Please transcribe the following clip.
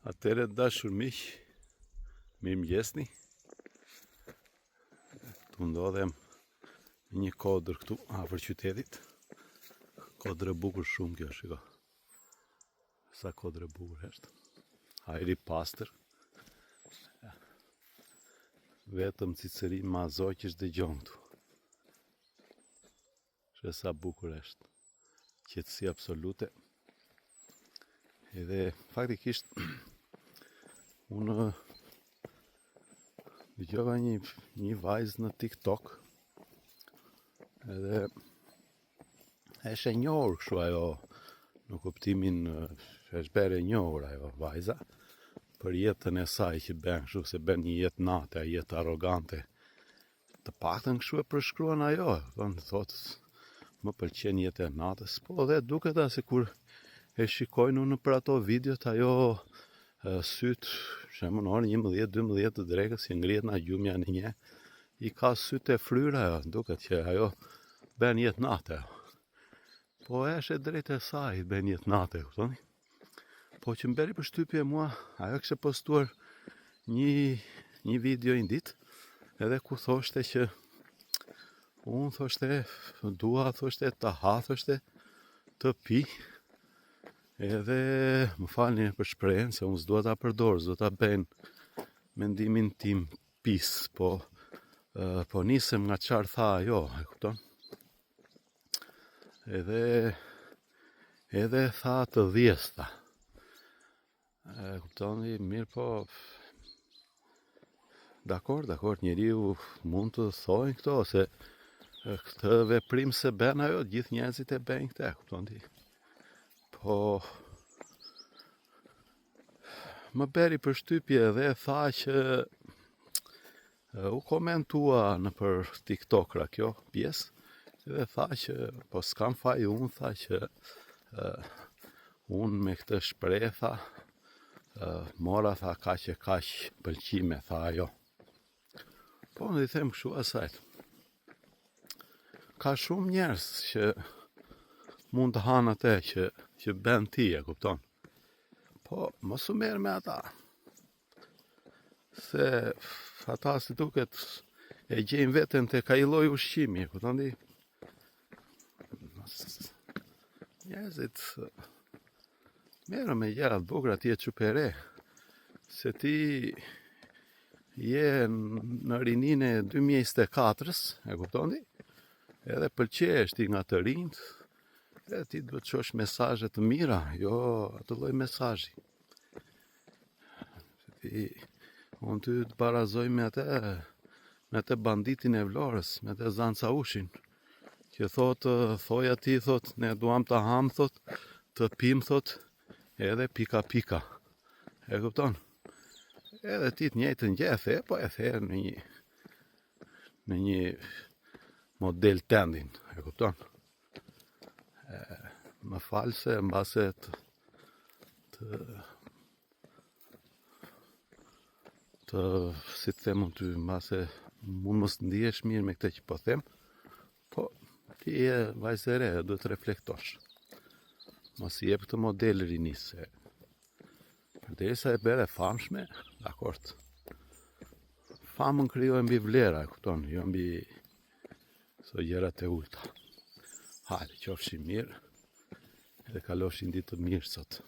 Atëre dashur miq, mirëmëngjesni. Tu ndodhem në një kodër këtu afër qytetit. Kodër e bukur shumë kjo, shiko. Sa kodër e bukur është. Ajri pastër. Vetëm cicëri ma zoqish dëgjon këtu. Shë sa bukur është. Qetësi absolute. Edhe faktikisht unë dëgjova një vajzë në TikTok. Edhe është e njohur kështu ajo, në kuptimin është bere e njohur ajo vajza për jetën e saj që bën kështu, se bën një jetë nate, jetë arrogante. Të paktën kështu e përshkruan ajo, thotë më pëlqen jeta e natës, po dhe duket se kur e shikojnë unë për ato videot, ajo syt, shembull në orën 11-12 të drekës, që ngrihet nga gjumja në një, i ka syt e fryra ajo, duket që ajo bën jetë nate. Po është e drejtë e saj, bën jetë nate, kuptoni? Po që mberi përshtypje mua, ajo kishte postuar një video një ditë, edhe ku thoshte që unë thoshte dua thoshte të ha thoshte të pi, edhe më falni për shprehjen se unë s'dua ta përdor, s'do ta bëjnë mendimin tim pis, po nisem nga çfarë tha ajo, e kupton? Edhe tha të dhjesta. E kuptoni, mirë po. Dakor, njeriu mund të thojnë këto, ose këtë veprim se bën ajo, gjithë njerëzit e bëjnë këtë, kupton ti? Po më bëri përshtypje dhe tha që u komentua në për TikTokra kjo pjesë, dhe tha që po s'kam faj unë, tha që unë me këtë shpreh, mora tha kaq e kaq pëlqime, tha ajo. Po në i them kështu asajt. Ka shumë njerëz që mund të hanë atë që bën ti, e kupton? Po mos u merr me ata. Se ata si duket e gjejnë veten tek ai lloj ushqimi, e kupton ti? Njerëzit merren me gjëra të bukura, ti e çupere. Se ti je në rinin e 2024-s, e kupton ti? Edhe pëlqesh ti nga të rinjt, edhe ti duhet të shosh mesazhe të mira, jo atë lloj mesazhi. Unë ty të barazoj me atë banditin e Vlorës, me atë Zancaushin, që thoj ati, ne duam të ham, të pim, edhe pika. E kupton? Edhe ti të njëjtën gjë, po e the në një model tendin, e kupton? Më falë se mbase si të them ty, mbase mund mos ndihesh mirë me këtë që po them, po ti je vajzë e re, duhet të reflektosh. Mos i jep këtë model rinis, se përderisa e bere famshme, dakord. Famën krijohet mbi vlera, e kupton, jo mbi so gjërat e ulta. Hajde, qofshi mirë, edhe kalofshin ditë të mirë sot.